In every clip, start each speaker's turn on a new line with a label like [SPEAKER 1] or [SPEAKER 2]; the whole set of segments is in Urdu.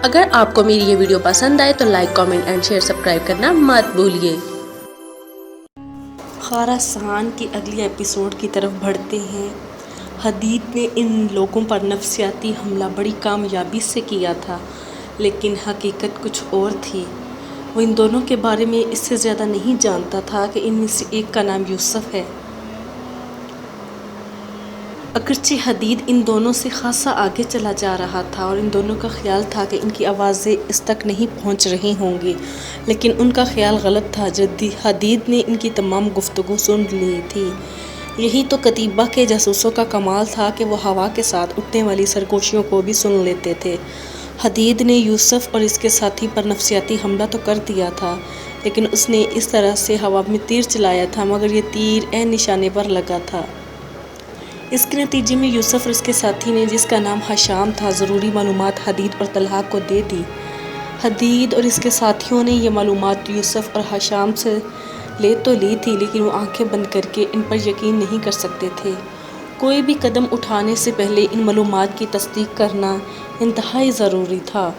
[SPEAKER 1] اگر آپ کو میری یہ ویڈیو پسند آئے تو like, comment and share, subscribe کرنا مت بھولیے۔ خراسان کی اگلی ایپیسوڈ کی طرف بڑھتے ہیں۔ حدید نے ان لوگوں پر نفسیاتی حملہ بڑی کامیابی سے کیا تھا، لیکن حقیقت کچھ اور تھی۔ وہ ان دونوں کے بارے میں اس سے زیادہ نہیں جانتا تھا کہ ان میں سے ایک کا نام یوسف ہے۔ اگرچہ حدید ان دونوں سے خاصا آگے چلا جا رہا تھا اور ان دونوں کا خیال تھا کہ ان کی آوازیں اس تک نہیں پہنچ رہی ہوں گی، لیکن ان کا خیال غلط تھا۔ حدید نے ان کی تمام گفتگو سن لی تھی۔ یہی تو کتیبہ کے جاسوسوں کا کمال تھا کہ وہ ہوا کے ساتھ اٹھنے والی سرگوشیوں کو بھی سن لیتے تھے۔ حدید نے یوسف اور اس کے ساتھی پر نفسیاتی حملہ تو کر دیا تھا، لیکن اس نے اس طرح سے ہوا میں تیر چلایا تھا، مگر یہ تیر عین نشانے پر لگا تھا۔ اس کے نتیجے میں یوسف اور اس کے ساتھی نے، جس کا نام ہشام تھا، ضروری معلومات حدید اور طلحہ کو دے دی۔ حدید اور اس کے ساتھیوں نے یہ معلومات یوسف اور ہشام سے لے تو لی تھی، لیکن وہ آنکھیں بند کر کے ان پر یقین نہیں کر سکتے تھے۔ کوئی بھی قدم اٹھانے سے پہلے ان معلومات کی تصدیق کرنا انتہائی ضروری تھا۔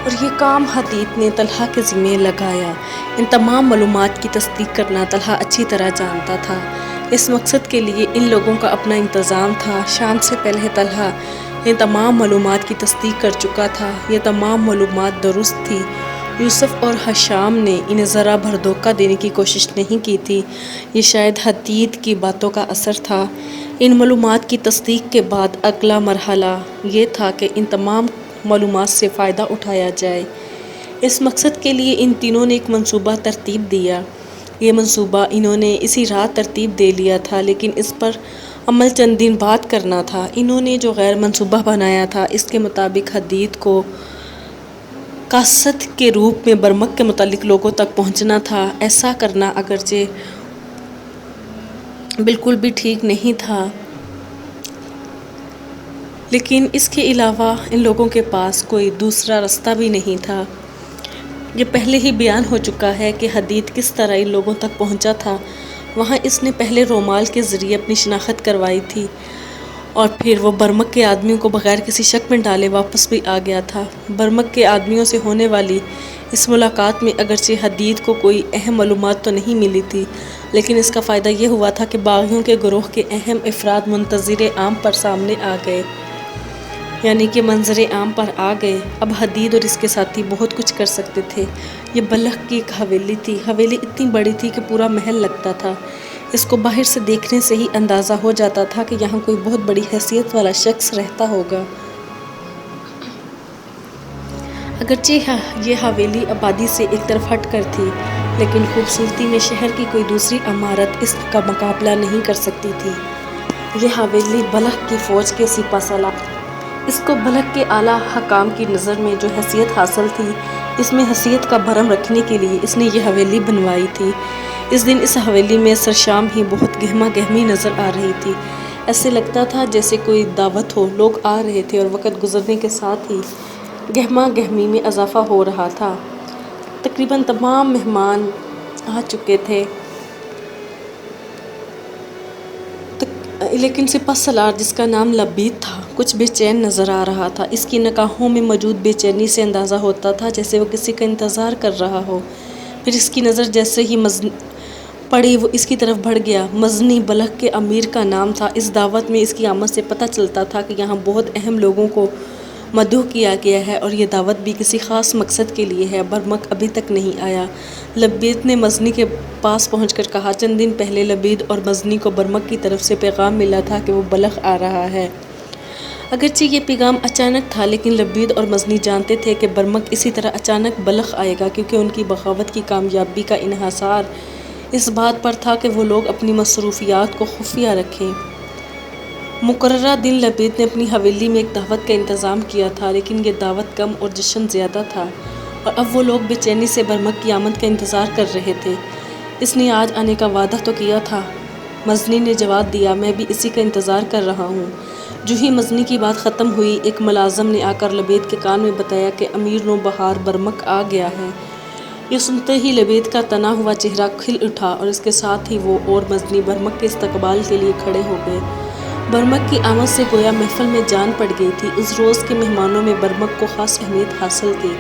[SPEAKER 1] اور یہ کام حدید نے طلحہ کے ذمہ لگایا۔ ان تمام معلومات کی تصدیق کرنا طلحہ اچھی طرح جانتا تھا۔ اس مقصد کے لیے ان لوگوں کا اپنا انتظام تھا۔ شام سے پہلے طلحہ ان تمام معلومات کی تصدیق کر چکا تھا۔ یہ تمام معلومات درست تھی۔ یوسف اور ہشام نے انہیں ذرا بھر دھوکہ دینے کی کوشش نہیں کی تھی۔ یہ شاید حدید کی باتوں کا اثر تھا۔ ان معلومات کی تصدیق کے بعد اگلا مرحلہ یہ تھا کہ ان تمام معلومات سے فائدہ اٹھایا جائے۔ اس مقصد کے لیے ان تینوں نے ایک منصوبہ ترتیب دیا۔ یہ منصوبہ انہوں نے اسی رات ترتیب دے لیا تھا، لیکن اس پر عمل چند دن بعد کرنا تھا۔ انہوں نے جو غیر منصوبہ بنایا تھا، اس کے مطابق حدید کو قاصد کے روپ میں برمک کے متعلق لوگوں تک پہنچنا تھا۔ ایسا کرنا اگرچہ بالکل بھی ٹھیک نہیں تھا، لیکن اس کے علاوہ ان لوگوں کے پاس کوئی دوسرا راستہ بھی نہیں تھا۔ یہ پہلے ہی بیان ہو چکا ہے کہ حدید کس طرح ان لوگوں تک پہنچا تھا۔ وہاں اس نے پہلے رومال کے ذریعے اپنی شناخت کروائی تھی اور پھر وہ برمک کے آدمیوں کو بغیر کسی شک میں ڈالے واپس بھی آ گیا تھا۔ برمک کے آدمیوں سے ہونے والی اس ملاقات میں اگرچہ حدید کو کوئی اہم معلومات تو نہیں ملی تھی، لیکن اس کا فائدہ یہ ہوا تھا کہ باغیوں کے گروہ کے اہم افراد منتظر عام پر سامنے آ گئے، یعنی کہ منظر عام پر آ گئے۔ اب حدید اور اس کے ساتھی بہت کچھ کر سکتے تھے۔ یہ بلخ کی ایک حویلی تھی۔ حویلی اتنی بڑی تھی کہ پورا محل لگتا تھا۔ اس کو باہر سے دیکھنے سے ہی اندازہ ہو جاتا تھا کہ یہاں کوئی بہت بڑی حیثیت والا شخص رہتا ہوگا۔ اگرچہ یہ حویلی آبادی سے ایک طرف ہٹ کر تھی، لیکن خوبصورتی میں شہر کی کوئی دوسری عمارت اس کا مقابلہ نہیں کر سکتی تھی۔ یہ حویلی بلخ کی فوج کے سپہ سالار، اس کو بلخ کے اعلیٰ حکام کی نظر میں جو حیثیت حاصل تھی، اس میں حیثیت کا بھرم رکھنے کے لیے اس نے یہ حویلی بنوائی تھی۔ اس دن اس حویلی میں سرشام ہی بہت گہما گہمی نظر آ رہی تھی۔ ایسے لگتا تھا جیسے کوئی دعوت ہو، لوگ آ رہے تھے اور وقت گزرنے کے ساتھ ہی گہما گہمی میں اضافہ ہو رہا تھا۔ تقریباً تمام مہمان آ چکے تھے، لیکن سپہ سالار جس کا نام لبید تھا کچھ بے چین نظر آ رہا تھا۔ اس کی نگاہوں میں موجود بے چینی سے اندازہ ہوتا تھا جیسے وہ کسی کا انتظار کر رہا ہو۔ پھر اس کی نظر جیسے ہی پڑی وہ اس کی طرف بڑھ گیا۔ مزنی بلخ کے امیر کا نام تھا۔ اس دعوت میں اس کی آمد سے پتہ چلتا تھا کہ یہاں بہت اہم لوگوں کو مدعو کیا گیا ہے اور یہ دعوت بھی کسی خاص مقصد کے لیے ہے۔ برمک ابھی تک نہیں آیا۔ لبید نے مزنی کے پاس پہنچ کر کہا، چند دن پہلے لبید اور مزنی کو برمک کی طرف سے پیغام ملا تھا کہ وہ بلخ آ رہا ہے۔ اگرچہ یہ پیغام اچانک تھا، لیکن لبید اور مزنی جانتے تھے کہ برمک اسی طرح اچانک بلخ آئے گا، کیونکہ ان کی بغاوت کی کامیابی کا انحصار اس بات پر تھا کہ وہ لوگ اپنی مصروفیات کو خفیہ رکھیں۔ مقررہ دن لبید نے اپنی حویلی میں ایک دعوت کا انتظام کیا تھا، لیکن یہ دعوت کم اور جشن زیادہ تھا، اور اب وہ لوگ بے چینی سے برمک کی آمد کا انتظار کر رہے تھے۔ اس نے آج آنے کا وعدہ تو کیا تھا، مزنی نے جواب دیا، میں بھی اسی کا انتظار کر رہا ہوں۔ جو ہی مزنی کی بات ختم ہوئی، ایک ملازم نے آ کر لبید کے کان میں بتایا کہ امیر نوبہار برمک آ گیا ہے۔ یہ سنتے ہی لبید کا تنا ہوا چہرہ کھل اٹھا اور اس کے ساتھ ہی وہ اور مزنی برمک کے استقبال کے لیے کھڑے ہو گئے۔ برمک کی آمد سے گویا محفل میں جان پڑ گئی تھی۔ اس روز کے مہمانوں میں برمک کو خاص اہمیت حاصل تھی۔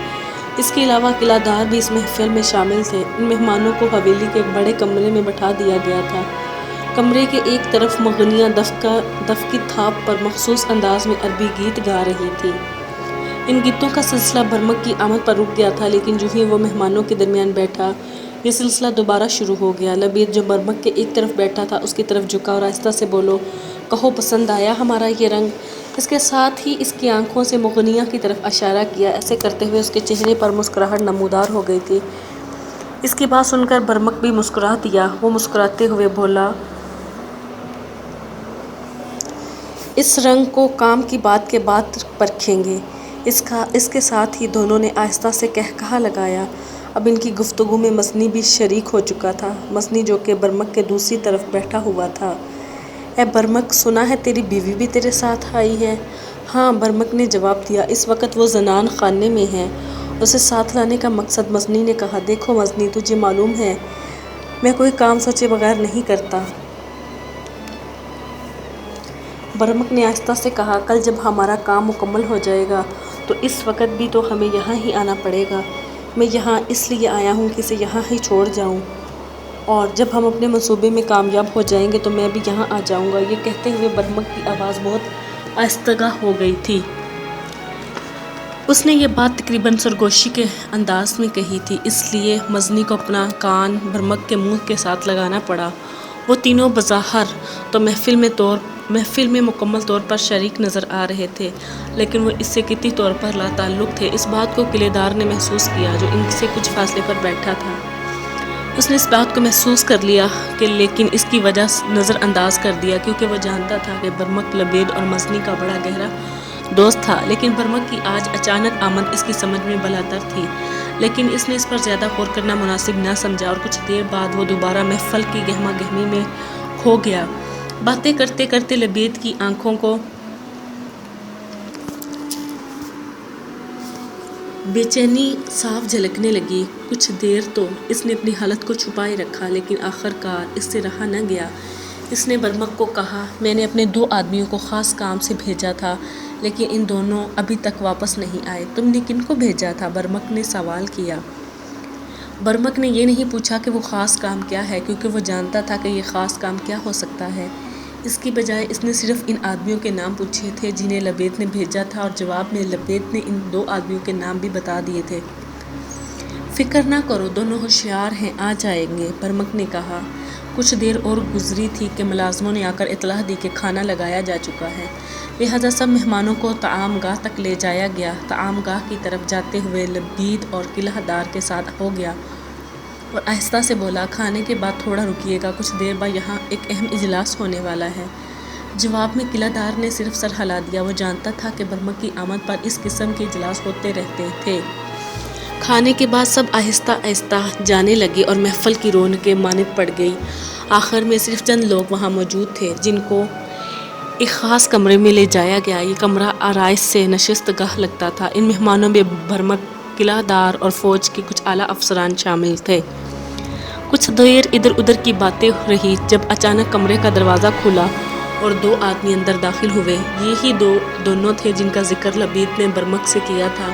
[SPEAKER 1] اس کے علاوہ قلعہ دار بھی اس محفل میں شامل تھے۔ ان مہمانوں کو حویلی کے ایک بڑے کمرے میں بٹھا دیا گیا تھا۔ کمرے کے ایک طرف مغنیاں دف کی تھاپ پر مخصوص انداز میں عربی گیت گا رہی تھی۔ ان گیتوں کا سلسلہ برمک کی آمد پر رک گیا تھا، لیکن جو ہی وہ مہمانوں کے درمیان بیٹھا یہ سلسلہ دوبارہ شروع ہو گیا۔ لبید جو برمک کے ایک طرف بیٹھا تھا اس کی طرف جھکا اور آہستہ سے بولو، کہو پسند آیا ہمارا یہ رنگ؟ اس کے ساتھ ہی اس کی آنکھوں سے مغنیاں کی طرف اشارہ کیا۔ ایسے کرتے ہوئے اس کے چہرے پر مسکراہٹ نمودار ہو گئی تھی۔ اس کی بات سن کر برمک بھی مسکرا دیا۔ وہ مسکراتے ہوئے بولا، اس رنگ کو کام کی بات کے بعد پرکھیں گے۔ اس کے ساتھ ہی دونوں نے آہستہ سے قہقہہ لگایا۔ اب ان کی گفتگو میں مزنی بھی شریک ہو چکا تھا، مزنی جو کہ برمک کے دوسری طرف بیٹھا ہوا تھا۔ اے برمک، سنا ہے تیری بیوی بھی تیرے ساتھ آئی ہے؟ ہاں، برمک نے جواب دیا، اس وقت وہ زنان خانے میں ہے۔ اسے ساتھ لانے کا مقصد؟ مزنی نے کہا، دیکھو مزنی، تجھے معلوم ہے میں کوئی کام سوچے بغیر نہیں کرتا۔ برمک نے آہستہ سے کہا، کل جب ہمارا کام مکمل ہو جائے گا تو اس وقت بھی تو ہمیں یہاں ہی آنا پڑے گا۔ میں یہاں اس لیے آیا ہوں کہ اسے یہاں ہی چھوڑ جاؤں، اور جب ہم اپنے منصوبے میں کامیاب ہو جائیں گے تو میں بھی یہاں آ جاؤں گا۔ یہ کہتے ہوئے برمک کی آواز بہت آہستگی ہو گئی تھی۔ اس نے یہ بات تقریباً سرگوشی کے انداز میں کہی تھی، اس لیے مزنی کو اپنا کان برمک کے منہ کے ساتھ لگانا پڑا۔ وہ تینوں بظاہر تو محفل میں مکمل طور پر شریک نظر آ رہے تھے، لیکن وہ اس سے قطعی طور پر لا تعلق تھے۔ اس بات کو قلعے دار نے محسوس کیا جو ان سے کچھ فاصلے پر بیٹھا تھا۔ اس نے اس بات کو محسوس کر لیا لیکن اس کی وجہ نظر انداز کر دیا، کیونکہ وہ جانتا تھا کہ برمک لبید اور مزنی کا بڑا گہرا دوست تھا۔ لیکن برمک کی آج اچانک آمد اس کی سمجھ میں بالاتر تھی، لیکن اس نے اس پر زیادہ غور کرنا مناسب نہ سمجھا، اور کچھ دیر بعد وہ دوبارہ محفل کی گہما گہمی میں کھو گیا۔ باتیں کرتے کرتے لبید کی آنکھوں کو بے چینی صاف جھلکنے لگی۔ کچھ دیر تو اس نے اپنی حالت کو چھپائے رکھا، لیکن آخر کار اس سے رہا نہ گیا۔ اس نے برمک کو کہا، میں نے اپنے 2 آدمیوں کو خاص کام سے بھیجا تھا، لیکن ان دونوں ابھی تک واپس نہیں آئے۔ تم نے کن کو بھیجا تھا؟ برمک نے سوال کیا۔ برمک نے یہ نہیں پوچھا کہ وہ خاص کام کیا ہے، کیونکہ وہ جانتا تھا کہ یہ خاص کام کیا ہو سکتا ہے۔ اس کی بجائے اس نے صرف ان آدمیوں کے نام پوچھے تھے جنہیں لبید نے بھیجا تھا، اور جواب میں لبید نے ان 2 آدمیوں کے نام بھی بتا دیے تھے۔ فکر نہ کرو، دونوں ہوشیار ہیں، آ جائیں گے، برمک نے کہا۔ کچھ دیر اور گزری تھی کہ ملازموں نے آ کر اطلاع دی کہ کھانا لگایا جا چکا ہے، لہٰذا سب مہمانوں کو طعام گاہ تک لے جایا گیا۔ طعام گاہ کی طرف جاتے ہوئے لبید اور قلعہ دار کے ساتھ ہو گیا اور آہستہ سے بولا، کھانے کے بعد تھوڑا رکیے گا، کچھ دیر بعد یہاں ایک اہم اجلاس ہونے والا ہے۔ جواب میں قلعہ دار نے صرف سر ہلا دیا۔ وہ جانتا تھا کہ برمک کی آمد پر اس قسم کے اجلاس ہوتے رہتے تھے۔ کھانے کے بعد سب آہستہ آہستہ جانے لگے اور محفل کی رونقیں ماند پڑ گئی۔ آخر میں صرف چند لوگ وہاں موجود تھے جن کو ایک خاص کمرے میں لے جایا گیا۔ یہ کمرہ آرائش سے نشست گاہ لگتا تھا۔ ان مہمانوں میں برمک، قلعہ دار اور فوج کے کچھ اعلیٰ افسران شامل تھے۔ کچھ دیر ادھر ادھر کی باتیں رہی جب اچانک کمرے کا دروازہ کھلا اور 2 آدمی اندر داخل ہوئے۔ یہی دونوں تھے جن کا ذکر لبید نے برمک سے کیا تھا۔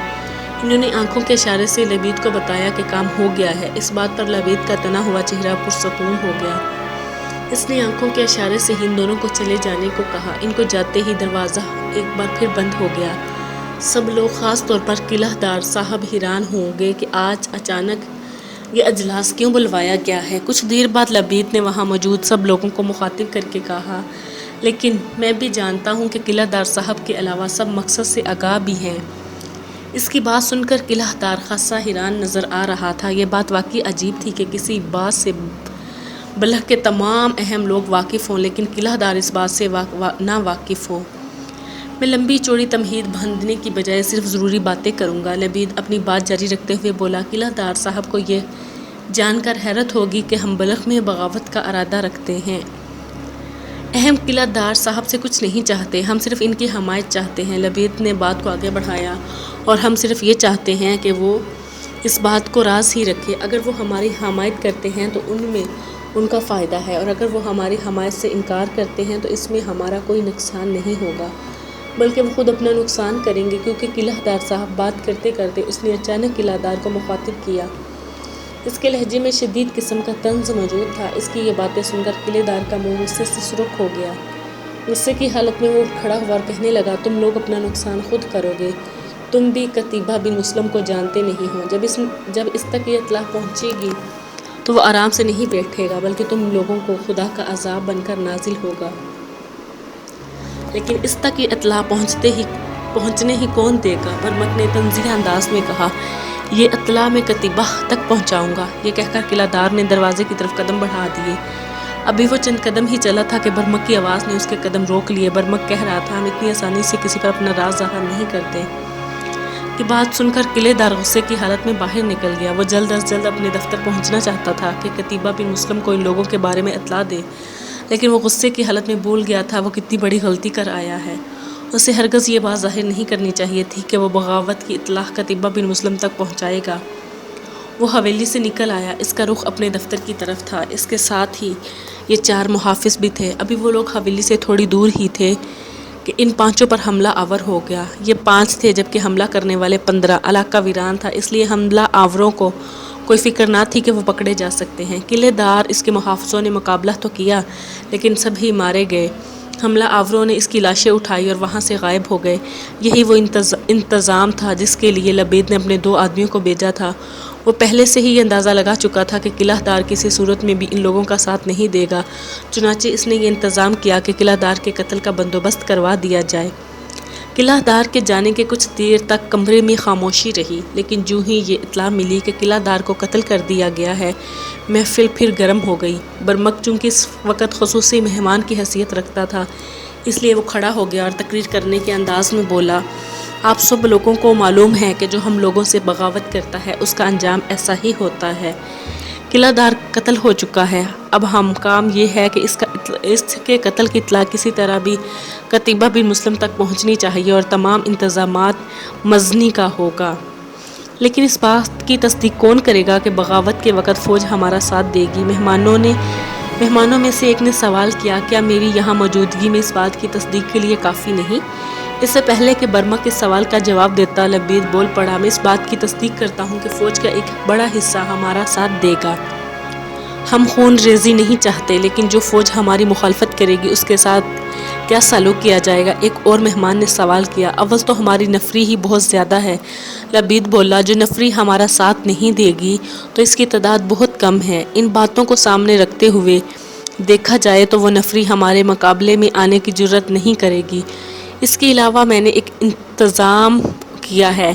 [SPEAKER 1] انہوں نے آنکھوں کے اشارے سے لبید کو بتایا کہ کام ہو گیا ہے۔ اس بات پر لبید کا تنا ہوا چہرہ پرسکون ہو گیا۔ اس نے آنکھوں کے اشارے سے ہی ان دونوں کو چلے جانے کو کہا۔ ان کو جاتے ہی دروازہ ایک بار پھر بند ہو گیا۔ سب لوگ، خاص طور پر قلعہ دار صاحب، حیران ہوں گے کہ آج اچانک یہ اجلاس کیوں بلوایا گیا ہے۔ کچھ دیر بعد لبید نے وہاں موجود سب لوگوں کو مخاطب کر کے کہا، لیکن میں بھی جانتا ہوں کہ قلعہ دار صاحب کے علاوہ سب مقصد سے آگاہ بھی ہیں۔ اس کی بات سن کر قلعہ دار خاصا حیران نظر آ رہا تھا۔ یہ بات واقعی عجیب تھی کہ کسی بات سے بلخ کے تمام اہم لوگ واقف ہوں، لیکن قلعہ دار اس بات سے نا واقف ہو۔ میں لمبی چوڑی تمہید باندھنے کی بجائے صرف ضروری باتیں کروں گا، لبید اپنی بات جاری رکھتے ہوئے بولا۔ قلعہ دار صاحب کو یہ جان کر حیرت ہوگی کہ ہم بلخ میں بغاوت کا ارادہ رکھتے ہیں۔ اہم قلعہ دار صاحب سے کچھ نہیں چاہتے، ہم صرف ان کی حمایت چاہتے ہیں، لبید نے بات کو آگے بڑھایا، اور ہم صرف یہ چاہتے ہیں کہ وہ اس بات کو راز ہی رکھے، اگر وہ ہماری حمایت کرتے ہیں تو ان میں ان کا فائدہ ہے، اور اگر وہ ہماری حمایت سے انکار کرتے ہیں تو اس میں ہمارا کوئی نقصان نہیں ہوگا، بلکہ وہ خود اپنا نقصان کریں گے، کیونکہ قلعہ دار صاحب بات کرتے کرتے اس نے اچانک قلعہ دار کو مخاطب کیا۔ اس کے لہجے میں شدید قسم کا طنز موجود تھا۔ اس کی یہ باتیں سن کر قلعہ دار کا منہ غصے سے سرخ ہو گیا۔ غصے کی حالت میں وہ اٹھ کھڑا ہوا اور کہنے لگا، تم لوگ اپنا نقصان خود کرو گے، تم بھی قتیبہ بن مسلم کو جانتے نہیں ہو، جب اس تک یہ اطلاع پہنچے گی تو وہ آرام سے نہیں بیٹھے گا، بلکہ تم لوگوں کو خدا کا عذاب بن کر نازل ہوگا۔ لیکن اس تک یہ اطلاع پہنچنے ہی کون دے گا؟ برمک نے طنزیہ انداز میں کہا، یہ اطلاع میں قتیبہ تک پہنچاؤں گا۔ یہ کہہ کر قلعہ دار نے دروازے کی طرف قدم بڑھا دیے۔ ابھی وہ چند قدم ہی چلا تھا کہ برمک کی آواز نے اس کے قدم روک لیے۔ برمک کہہ رہا تھا، ہم اتنی آسانی سے کسی پر اپنا راز ظاہر نہیں کرتے۔ یہ بات سن کر قلعہ دار غصے کی حالت میں باہر نکل گیا۔ وہ جلد از جلد اپنے دفتر پہنچنا چاہتا تھا کہ قتیبہ بن مسلم کو ان لوگوں کے بارے میں اطلاع دے، لیکن وہ غصے کی حالت میں بھول گیا تھا وہ کتنی بڑی غلطی کر آیا ہے۔ اسے ہرگز یہ بات ظاہر نہیں کرنی چاہیے تھی کہ وہ بغاوت کی اطلاع قتیبہ بن مسلم تک پہنچائے گا۔ وہ حویلی سے نکل آیا، اس کا رخ اپنے دفتر کی طرف تھا۔ اس کے ساتھ ہی یہ 4 محافظ بھی تھے۔ ابھی وہ لوگ حویلی سے تھوڑی دور ہی تھے کہ ان 5 پر حملہ آور ہو گیا۔ یہ 5 تھے جبکہ حملہ کرنے والے 15 علاقہ ویران تھا، اس لیے حملہ آوروں کو کوئی فکر نہ تھی کہ وہ پکڑے جا سکتے ہیں۔ قلعہ دار اس کے محافظوں نے مقابلہ تو کیا، لیکن سب ہی مارے گئے۔ حملہ آوروں نے اس کی لاشیں اٹھائی اور وہاں سے غائب ہو گئے۔ یہی وہ انتظام تھا جس کے لیے لبید نے اپنے 2 آدمیوں کو بھیجا تھا۔ وہ پہلے سے ہی یہ اندازہ لگا چکا تھا کہ قلعہ دار کسی صورت میں بھی ان لوگوں کا ساتھ نہیں دے گا، چنانچہ اس نے یہ انتظام کیا کہ قلعہ دار کے قتل کا بندوبست کروا دیا جائے۔ قلعہ دار کے جانے کے کچھ دیر تک کمرے میں خاموشی رہی، لیکن جوں ہی یہ اطلاع ملی کہ قلعہ دار کو قتل کر دیا گیا ہے، محفل پھر گرم ہو گئی۔ برمک چونکہ اس وقت خصوصی مہمان کی حیثیت رکھتا تھا، اس لیے وہ کھڑا ہو گیا اور تقریر کرنے کے انداز میں بولا، آپ سب لوگوں کو معلوم ہے کہ جو ہم لوگوں سے بغاوت کرتا ہے اس کا انجام ایسا ہی ہوتا ہے۔ قلعہ دار قتل ہو چکا ہے، اب ہم کام یہ ہے کہ اس کے قتل کی اطلاع کسی طرح بھی قتیبہ بن مسلم تک پہنچنی چاہیے اور تمام انتظامات مزنی کا ہوگا۔ لیکن اس بات کی تصدیق کون کرے گا کہ بغاوت کے وقت فوج ہمارا ساتھ دے گی؟ مہمانوں میں سے ایک نے سوال کیا، کیا میری یہاں موجودگی میں اس بات کی تصدیق کے لیے کافی نہیں؟ اس سے پہلے کہ برمک اس سوال کا جواب دیتا، لبید بول پڑا، میں اس بات کی تصدیق کرتا ہوں کہ فوج کا ایک بڑا حصہ ہمارا ساتھ دے گا۔ ہم خون ریزی نہیں چاہتے، لیکن جو فوج ہماری مخالفت کرے گی اس کے ساتھ کیا سلوک کیا جائے گا؟ ایک اور مہمان نے سوال کیا۔ اول تو ہماری نفری ہی بہت زیادہ ہے، لبید بولا، جو نفری ہمارا ساتھ نہیں دے گی تو اس کی تعداد بہت کم ہے۔ ان باتوں کو سامنے رکھتے ہوئے دیکھا جائے تو وہ نفری ہمارے مقابلے میں آنے کی جرات نہیں کرے گی۔ اس کے علاوہ میں نے ایک انتظام کیا ہے،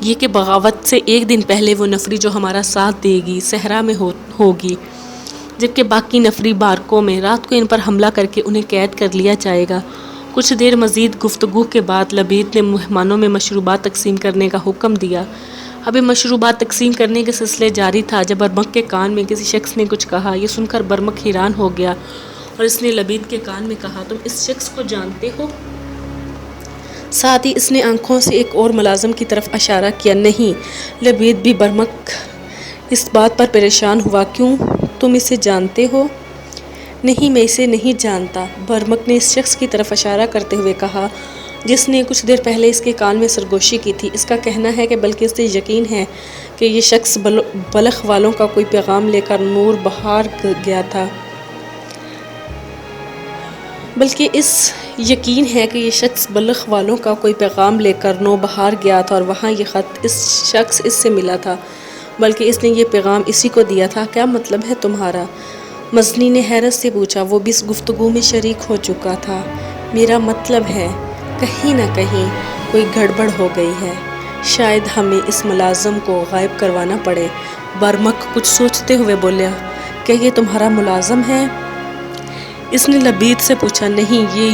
[SPEAKER 1] یہ کہ بغاوت سے 1 دن پہلے وہ نفری جو ہمارا ساتھ دے گی صحرا میں ہوگی، جبکہ باقی نفری بارکوں میں رات کو ان پر حملہ کر کے انہیں قید کر لیا جائے گا۔ کچھ دیر مزید گفتگو کے بعد لبید نے مہمانوں میں مشروبات تقسیم کرنے کا حکم دیا۔ ابھی مشروبات تقسیم کرنے کے سلسلے جاری تھا جب برمک کے کان میں کسی شخص نے کچھ کہا۔ یہ سن کر برمک حیران ہو گیا اور اس نے لبید کے کان میں کہا، تم اس شخص کو جانتے ہو؟ ساتھ ہی اس نے آنکھوں سے ایک اور ملازم کی طرف اشارہ کیا۔ نہیں۔ لبید بھی برمک اس بات پر پریشان ہوا، کیوں، تم اسے جانتے ہو؟ نہیں، میں اسے نہیں جانتا، برمک نے اس شخص کی طرف اشارہ کرتے ہوئے کہا جس نے کچھ دیر پہلے اس کے کان میں سرگوشی کی تھی۔ اس کا کہنا ہے کہ بلکہ اسے یقین ہے کہ یہ شخص بلخ والوں کا کوئی پیغام لے کر نور بہار گیا تھا۔ اور وہاں یہ خط اس شخص اس سے ملا تھا، بلکہ اس نے یہ پیغام اسی کو دیا تھا۔ کیا مطلب ہے تمہارا؟ مزنی نے حیرت سے پوچھا۔ وہ بھی اس گفتگو میں شریک ہو چکا تھا۔ میرا مطلب ہے کہیں نہ کہیں کوئی گڑبڑ ہو گئی ہے، شاید ہمیں اس ملازم کو غائب کروانا پڑے۔ برمک کچھ سوچتے ہوئے بولا، کیا یہ تمہارا ملازم ہے؟ اس نے لبید سے پوچھا۔ نہیں، یہ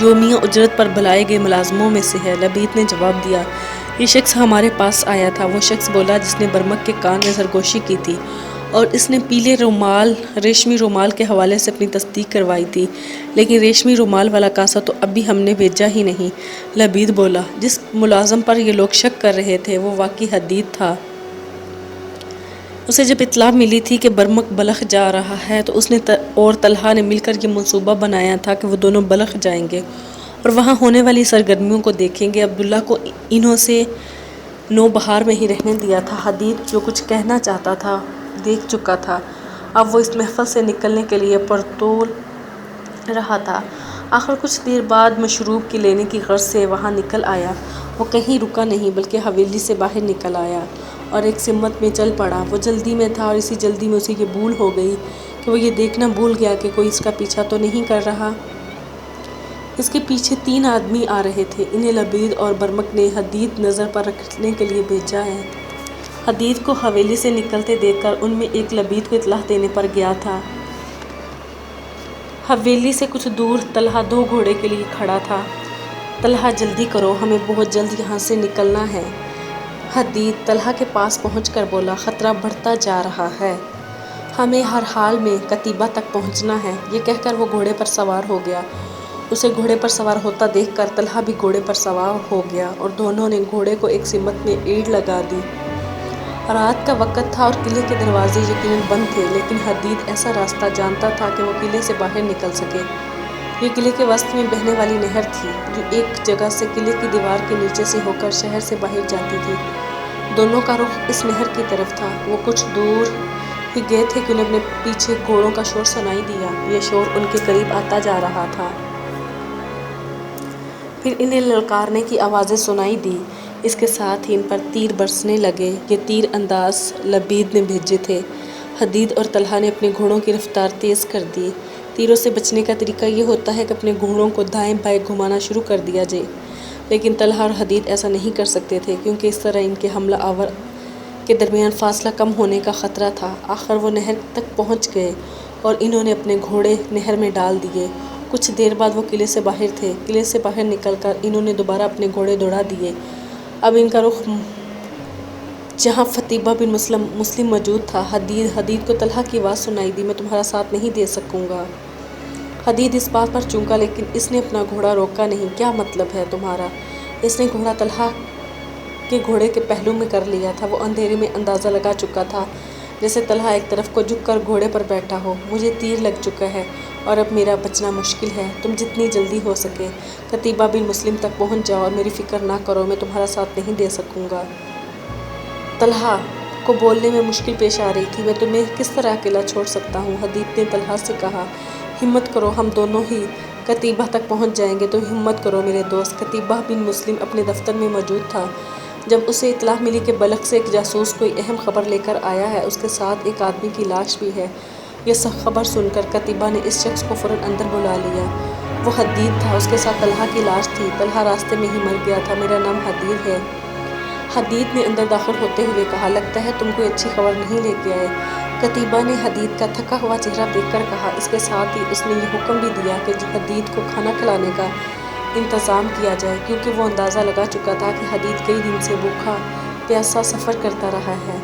[SPEAKER 1] یومیہ اجرت پر بلائے گئے ملازموں میں سے ہے، لبید نے جواب دیا۔ یہ شخص ہمارے پاس آیا تھا، وہ شخص بولا جس نے برمک کے کان میں سرگوشی کی تھی، اور اس نے پیلے ریشمی رومال کے حوالے سے اپنی تصدیق کروائی تھی، لیکن ریشمی رومال والا کاسا تو ابھی ہم نے بھیجا ہی نہیں۔ لبید بولا، جس ملازم پر یہ لوگ شک کر رہے تھے وہ واقعی حدید تھا۔ اسے جب اطلاع ملی تھی کہ برمک بلخ جا رہا ہے تو اس نے اور طلحہ نے مل کر یہ منصوبہ بنایا تھا کہ وہ دونوں بلخ جائیں گے اور وہاں ہونے والی سرگرمیوں کو دیکھیں گے۔ عبداللہ کو انہوں سے نو بہار میں ہی رہنے دیا تھا۔ حدید جو کچھ کہنا چاہتا تھا دیکھ چکا تھا، اب وہ اس محفل سے نکلنے کے لیے پرتول رہا تھا۔ آخر کچھ دیر بعد مشروب کی لینے کی غرض سے وہاں نکل آیا۔ وہ کہیں رکا نہیں بلکہ حویلی سے باہر نکل آیا اور ایک سمت میں چل پڑا۔ وہ جلدی میں تھا اور اسی جلدی میں اسے یہ بھول ہو گئی کہ وہ یہ دیکھنا بھول گیا کہ کوئی اس کا پیچھا تو نہیں کر رہا۔ اس کے پیچھے 3 آدمی آ رہے تھے۔ انہیں لبید اور برمک نے حدید نظر پر رکھنے کے لیے بھیجا ہے۔ حدید کو حویلی سے نکلتے دیکھ کر ان میں ایک لبید کو اطلاع دینے پر گیا تھا۔ حویلی سے کچھ دور طلحہ 2 گھوڑے کے لیے کھڑا تھا۔ طلحہ جلدی کرو، ہمیں بہت جلد یہاں سے نکلنا ہے۔ حدید طلحہ کے پاس پہنچ کر بولا، خطرہ بڑھتا جا رہا ہے، ہمیں ہر حال میں قتیبہ تک پہنچنا ہے۔ یہ کہہ کر وہ گھوڑے پر سوار ہو گیا۔ اسے گھوڑے پر سوار ہوتا دیکھ کر طلحہ بھی گھوڑے پر سوار ہو گیا اور دونوں نے گھوڑے کو ایک سمت میں ایڑ لگا دی۔ رات کا وقت تھا اور قلعے کے دروازے یقیناً بند تھے، لیکن حدید ایسا راستہ جانتا تھا کہ وہ قلعے سے باہر نکل سکے۔ یہ قلعے کے وسط میں بہنے والی نہر تھی جو ایک جگہ سے قلعے کی دیوار کے نیچے سے ہو کر شہر سے باہر جاتی تھی۔ دونوں کا رخ اس نہر کی طرف تھا۔ وہ کچھ دور ہی گئے تھے کہ انہیں اپنے پیچھے گھوڑوں کا شور سنائی دیا۔ یہ شور ان کے قریب آتا جا رہا تھا۔ پھر انہیں للکارنے کی آوازیں سنائی دیں۔ اس کے ساتھ ہی ان پر تیر برسنے لگے۔ یہ تیر انداز لبید نے بھیجے تھے۔ حدید اور طلحہ نے اپنے گھوڑوں کی رفتار تیز کر دی۔ تیروں سے بچنے کا طریقہ یہ ہوتا ہے کہ اپنے گھوڑوں کو دائیں بائیں گھمانا شروع کر دیا جائے، لیکن طلحہ اور حدید ایسا نہیں کر سکتے تھے کیونکہ اس طرح ان کے حملہ آور کے درمیان فاصلہ کم ہونے کا خطرہ تھا۔ آخر وہ نہر تک پہنچ گئے اور انہوں نے اپنے گھوڑے نہر میں ڈال دیے۔ کچھ دیر بعد وہ قلعے سے باہر تھے۔ قلعے سے باہر نکل کر انہوں نے دوبارہ اپنے گھوڑے دوڑا دیے۔ اب ان کا رخ جہاں قتیبہ بن مسلم موجود تھا۔ حدید کو طلحہ کی آواز سنائی دی، میں تمہارا ساتھ نہیں دے سکوں گا۔ حدید اس بات پر چونکا لیکن اس نے اپنا گھوڑا روکا نہیں۔ کیا مطلب ہے تمہارا؟ اس نے گھوڑا طلحہ کے گھوڑے کے پہلو میں کر لیا تھا۔ وہ اندھیرے میں اندازہ لگا چکا تھا جیسے طلحہ ایک طرف کو جھک کر گھوڑے پر بیٹھا ہو۔ مجھے تیر لگ چکا ہے اور اب میرا بچنا مشکل ہے۔ تم جتنی جلدی ہو سکے قتیبہ بن مسلم تک پہنچ جاؤ اور میری فکر نہ کرو، میں تمہارا ساتھ نہیں دے سکوں گا۔ طلحہ کو بولنے میں مشکل پیش آ رہی تھی، میں تمہیں کس طرح اکیلا چھوڑ سکتا ہوں؟ حدید نے طلحہ سے کہا، ہمت کرو، ہم دونوں ہی قتیبہ تک پہنچ جائیں گے، تم ہمت کرو میرے دوست۔ قتیبہ بن مسلم اپنے دفتر میں موجود تھا۔ جب اسے اطلاع ملی کہ بلخ سے ایک جاسوس کوئی اہم خبر لے کر آیا ہے، اس کے ساتھ ایک آدمی کی لاش بھی ہے، یہ سب خبر سن کر قتیبہ نے اس شخص کو فوراً اندر بلا لیا۔ وہ حدید تھا، اس کے ساتھ طلحہ کی لاش تھی۔ طلحہ راستے میں ہی مر گیا تھا، میرا نام حدید ہے۔ حدید نے اندر داخل ہوتے ہوئے کہا، لگتا ہے تم کوئی اچھی خبر نہیں لے کے آئے۔ قتیبہ نے حدید کا تھکا ہوا چہرہ دیکھ کر کہا۔ اس کے ساتھ ہی اس نے یہ حکم بھی دیا کہ حدید کو کھانا کھلانے کا انتظام کیا جائے، کیونکہ وہ اندازہ لگا چکا تھا کہ حدید کئی دن سے بھوکا پیاسا سفر کرتا رہا ہے۔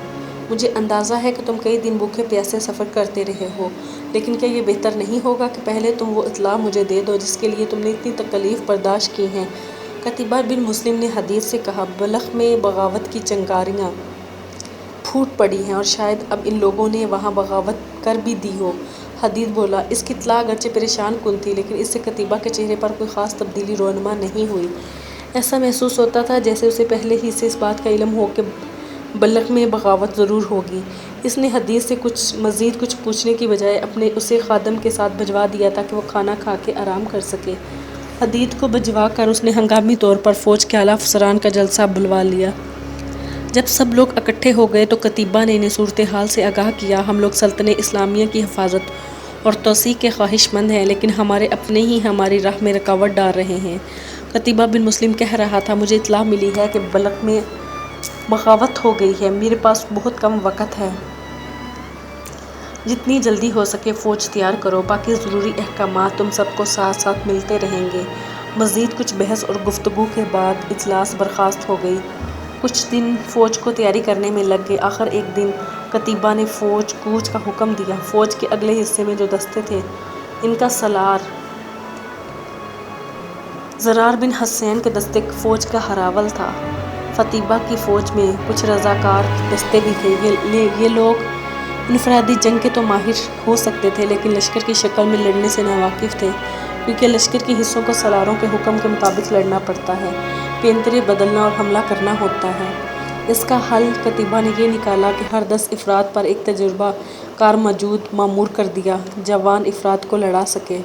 [SPEAKER 1] مجھے اندازہ ہے کہ تم کئی دن بھوکے پیاسے سفر کرتے رہے ہو، لیکن کیا یہ بہتر نہیں ہوگا کہ پہلے تم وہ اطلاع مجھے دے دو جس کے لیے تم نے اتنی تکالیف برداشت کی ہیں؟ قتیبہ بن مسلم نے حدید سے کہا، بلخ میں بغاوت کی چنگاریاں پھوٹ پڑی ہیں اور شاید اب ان لوگوں نے وہاں بغاوت کر بھی دی ہو۔ حدید بولا، اس کی اطلاع اگرچہ پریشان کن تھی لیکن اس سے قتیبہ کے چہرے پر کوئی خاص تبدیلی رونما نہیں ہوئی۔ ایسا محسوس ہوتا تھا جیسے اسے پہلے ہی سے اس بات کا علم ہو کہ بلخ میں بغاوت ضرور ہوگی۔ اس نے حدید سے مزید کچھ پوچھنے کی بجائے اسے خادم کے ساتھ بھجوا دیا تاکہ وہ کھانا کھا کے آرام کر سکے۔ حدید کو بھجوا کر اس نے ہنگامی طور پر فوج کے اعلیٰ افسران کا جلسہ بلوا لیا۔ جب سب لوگ اکٹھے ہو گئے تو قتیبہ نے انہیں صورتحال سے آگاہ کیا، ہم لوگ سلطنت اسلامیہ کی حفاظت اور توسیع کے خواہش مند ہیں، لیکن ہمارے اپنے ہی ہماری راہ میں رکاوٹ ڈال رہے ہیں۔ قتیبہ بن مسلم کہہ رہا تھا، مجھے اطلاع ملی ہے کہ بلخ میں بغاوت ہو گئی ہے، میرے پاس بہت کم وقت ہے، جتنی جلدی ہو سکے فوج تیار کرو، باقی ضروری احکامات تم سب کو ساتھ ساتھ ملتے رہیں گے۔ مزید کچھ بحث اور گفتگو کے بعد اجلاس برخاست ہو گئی۔ کچھ دن فوج کو تیاری کرنے میں لگ گئے۔ آخر ایک دن قتیبہ نے فوج کوچ کا حکم دیا۔ فوج کے اگلے حصے میں جو دستے تھے ان کا سالار زرار بن حسین کے دستے فوج کا ہراول تھا۔ قتیبہ کی فوج میں کچھ رضاکار دستے بھی تھے۔ یہ لوگ انفرادی جنگ کے تو ماہر ہو سکتے تھے، لیکن لشکر کی شکل میں لڑنے سے ناواقف تھے، کیونکہ لشکر کے حصوں کو سالاروں کے حکم کے مطابق لڑنا پڑتا ہے، پینترے بدلنا اور حملہ کرنا ہوتا ہے۔ اس کا حل کتیبہ نے یہ نکالا کہ ہر 10 افراد پر ایک تجربہ کار موجود مامور کر دیا، جوان افراد کو لڑا سکے۔